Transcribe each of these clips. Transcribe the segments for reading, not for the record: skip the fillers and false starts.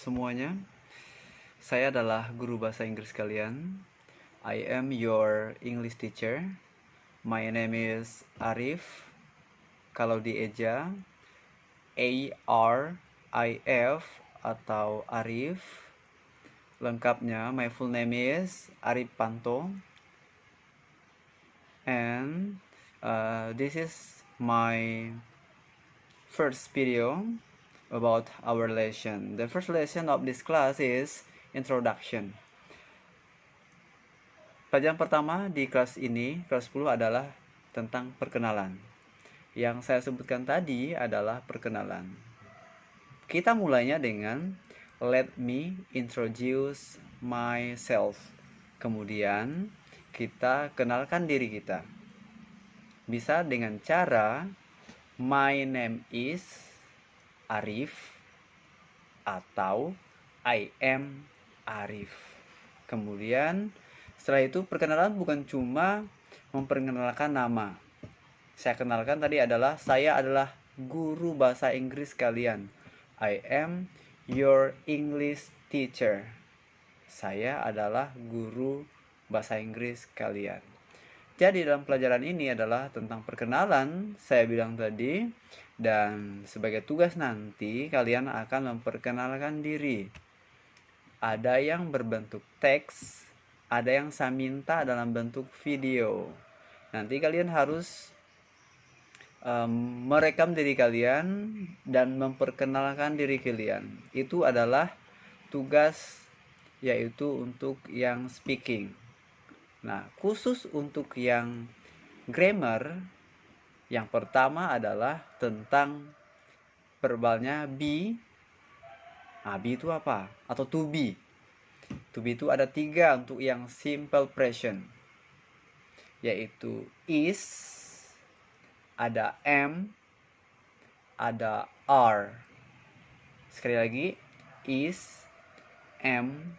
semuanya. Saya adalah guru bahasa Inggris kalian. I am your English teacher. My name is Arif. Kalau dieja A-R-I-F atau Arif. Lengkapnya, my full name is Arif Panto. And this is my first video about our lesson. The first lesson of this class is introduction. Pelajaran pertama di kelas ini, kelas 10 adalah tentang perkenalan. Yang saya sebutkan tadi adalah perkenalan. Kita mulainya dengan let me introduce myself. Kemudian kita kenalkan diri kita. Bisa dengan cara my name is Arif atau I am Arif. Kemudian setelah itu perkenalan bukan cuma memperkenalkan nama. Saya kenalkan tadi adalah saya adalah guru bahasa Inggris kalian. I am your English teacher. Saya adalah guru bahasa Inggris kalian. Jadi dalam pelajaran ini adalah tentang perkenalan, saya bilang tadi, dan sebagai tugas nanti kalian akan memperkenalkan diri. Ada yang berbentuk teks, ada yang saya minta dalam bentuk video. Nanti kalian harus merekam diri kalian dan memperkenalkan diri kalian. Itu adalah tugas, yaitu untuk yang speaking. Nah, khusus untuk yang grammar, yang pertama adalah tentang verbalnya be. Nah, be itu apa? Atau to be. To be itu ada 3 untuk yang simple present, yaitu is, ada am, ada are. Sekali lagi, is, am,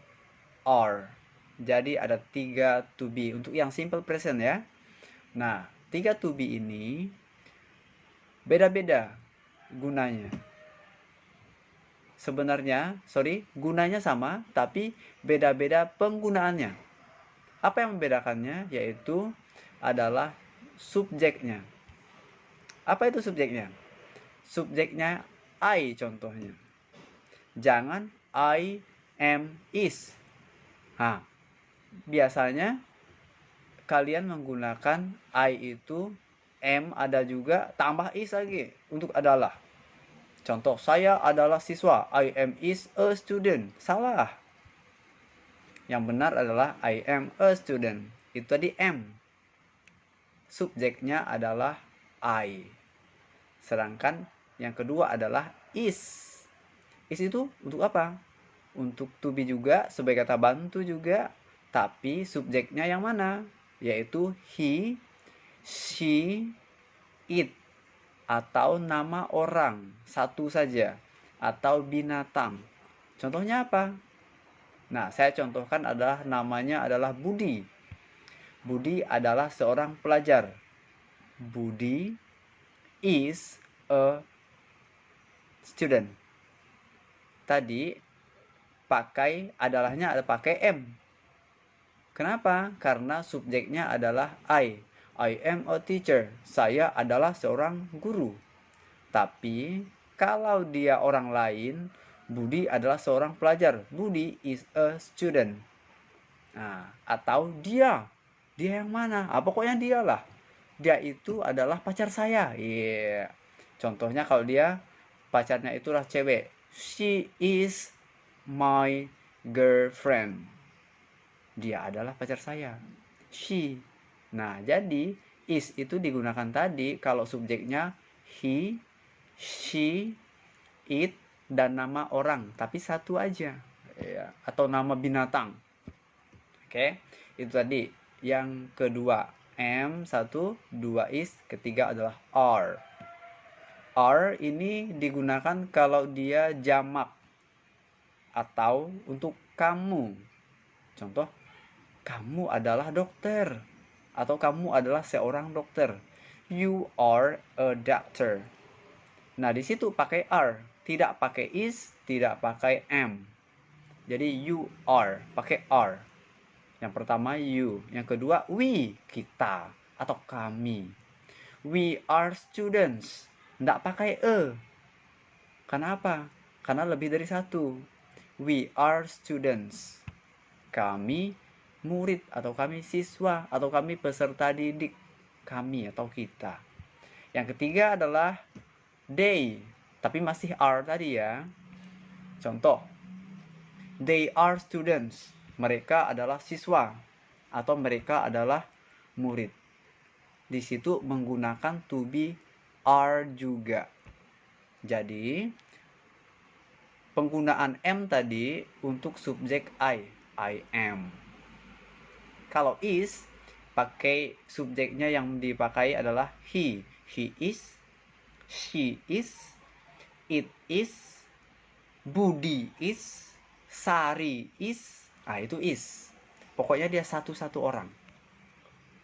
are. Jadi ada 3 to be untuk yang simple present ya. Nah, 3 to be ini beda-beda gunanya. Sebenarnya, gunanya sama, tapi beda-beda penggunaannya. Apa yang membedakannya? Yaitu adalah subjeknya. Apa itu subjeknya? Subjeknya I contohnya. Jangan I, am, is. Nah, biasanya kalian menggunakan I itu, am ada juga, tambah is lagi untuk adalah. Contoh, saya adalah siswa. I am is a student. Salah. Yang benar adalah I am a student. Itu tadi am. Subjeknya adalah I. Sedangkan yang kedua adalah is. Is itu untuk apa? Untuk to be juga, sebagai kata bantu juga. Tapi subjeknya yang mana? Yaitu he, she, it. Atau nama orang, satu saja. Atau binatang. Contohnya apa? Nah, saya contohkan adalah namanya adalah Budi. Budi adalah seorang pelajar. Budi is a student. Tadi pakai adalahnya ada pakai am. Kenapa? Karena subjeknya adalah I. I am a teacher. Saya adalah seorang guru. Tapi kalau dia orang lain, Budi adalah seorang pelajar. Budi is a student. Nah, atau dia. Dia yang mana? Pokoknya dia lah. Dia itu adalah pacar saya. Yeah. Contohnya kalau dia pacarnya itulah cewek. She is my girlfriend. Dia adalah pacar saya. She. Nah, jadi is itu digunakan tadi kalau subjeknya he, she, it, dan nama orang. Tapi satu aja. Ya. Atau nama binatang. Oke. Itu tadi. Yang kedua am, 1, 2 is, ketiga adalah are. Are ini digunakan kalau dia jamak atau untuk kamu. Contoh, kamu adalah dokter atau kamu adalah seorang dokter. You are a doctor. Nah, di situ pakai are, tidak pakai is, tidak pakai am. Jadi you are, pakai are. Yang pertama you, yang kedua we, kita atau kami. We are students, nggak pakai Kenapa? Karena lebih dari satu. We are students. Kami murid atau kami siswa atau kami peserta didik. Kami atau kita. Yang ketiga adalah they, tapi masih are tadi ya. Contoh, they are students. Mereka adalah siswa atau mereka adalah murid. Di situ menggunakan to be are juga. Jadi, penggunaan am tadi untuk subjek I am. Kalau is, pakai subjeknya yang dipakai adalah he is, she is, it is, Budi is, Sari is. Itu is. Pokoknya dia satu-satu orang.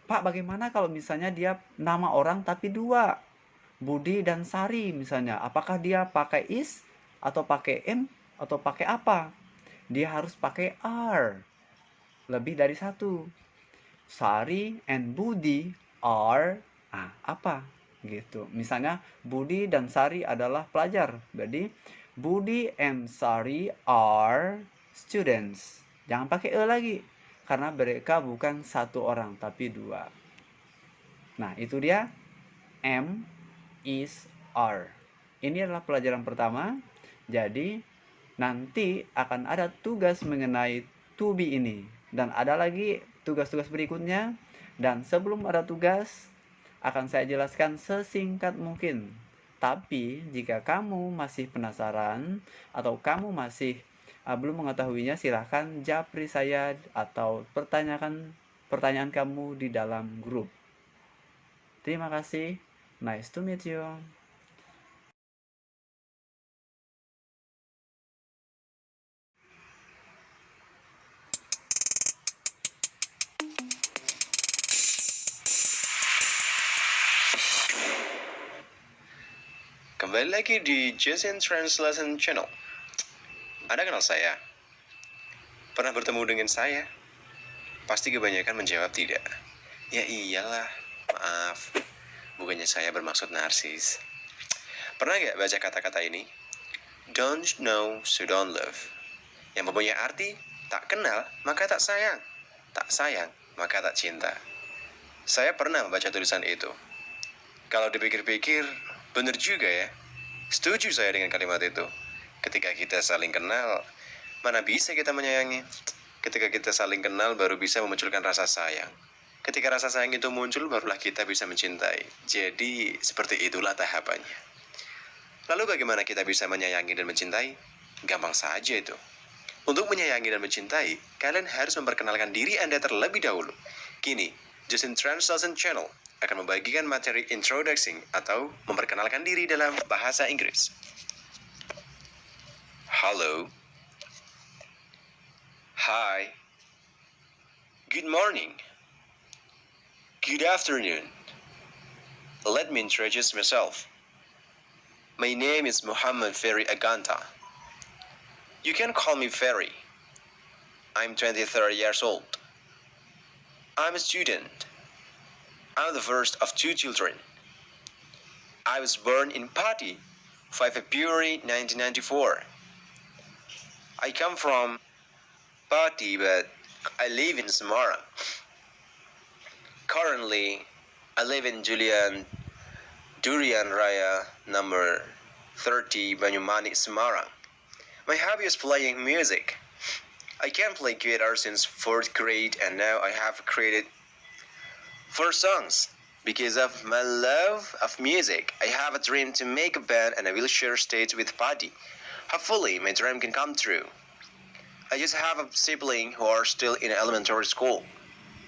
Pak, bagaimana kalau misalnya dia nama orang tapi dua? Budi dan Sari misalnya. Apakah dia pakai is atau pakai am atau pakai apa? Dia harus pakai are. Lebih dari satu. Sari and Budi are apa? Gitu. Misalnya Budi dan Sari adalah pelajar. Jadi Budi and Sari are students. Jangan pakai lagi. Karena mereka bukan satu orang, tapi dua. Nah, itu dia am, is, are. Ini adalah pelajaran pertama. Jadi, nanti akan ada tugas mengenai to be ini. Dan ada lagi tugas-tugas berikutnya. Dan sebelum ada tugas, akan saya jelaskan sesingkat mungkin. Tapi jika kamu masih penasaran atau kamu masih belum mengetahuinya, silahkan japri saya atau pertanyaan kamu di dalam grup. Terima kasih. Nice to meet you. Kembali lagi di Jason Translation Channel. Anda kenal saya? Pernah bertemu dengan saya? Pasti kebanyakan menjawab tidak. Ya iyalah, maaf. Bukannya saya bermaksud narsis. Pernah gak baca kata-kata ini? Don't know, so don't love. Yang mempunyai arti, tak kenal, maka tak sayang. Tak sayang, maka tak cinta. Saya pernah membaca tulisan itu. Kalau dipikir-pikir, benar juga ya. Setuju saya dengan kalimat itu. Ketika kita saling kenal, mana bisa kita menyayangi? Ketika kita saling kenal, baru bisa memunculkan rasa sayang. Ketika rasa sayang itu muncul, barulah kita bisa mencintai. Jadi, seperti itulah tahapannya. Lalu bagaimana kita bisa menyayangi dan mencintai? Gampang saja itu. Untuk menyayangi dan mencintai, kalian harus memperkenalkan diri Anda terlebih dahulu. Kini, Justin Translation Channel akan membagikan materi introducing atau memperkenalkan diri dalam bahasa Inggris. Halo. Hi. Good morning. Good afternoon. Let me introduce myself. My name is Muhammad Ferry Aganta. You can call me Ferry. I'm 23 years old. I'm a student. I'm the first of two children. I was born in Pati, 5 February 1994. I come from Pati, but I live in Semarang. Currently, I live in Durian Raya, number 30, Banyumanik, Semarang. My hobby is playing music. I can play guitar since 4th grade, and now I have created 4 songs. Because of my love of music, I have a dream to make a band and I will share stage with Paddy. Hopefully, my dream can come true. I just have a sibling who are still in elementary school.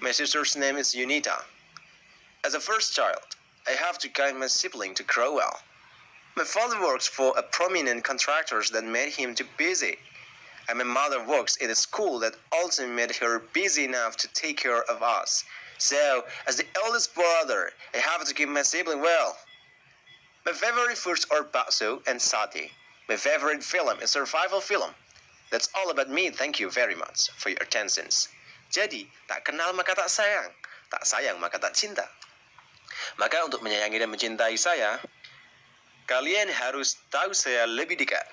My sister's name is Unita. As a first child, I have to guide my sibling to grow well. My father works for a prominent contractor that made him too busy. And my mother works in a school that also made her busy enough to take care of us. So, as the eldest brother, I have to keep my sibling well. My favorite foods are bakso and satay. My favorite film is a survival film. That's all about me. Thank you very much for your attentions. Jadi, tak kenal maka tak sayang. Tak sayang maka tak cinta. Maka untuk menyayangi dan mencintai saya, kalian harus tahu saya lebih dekat.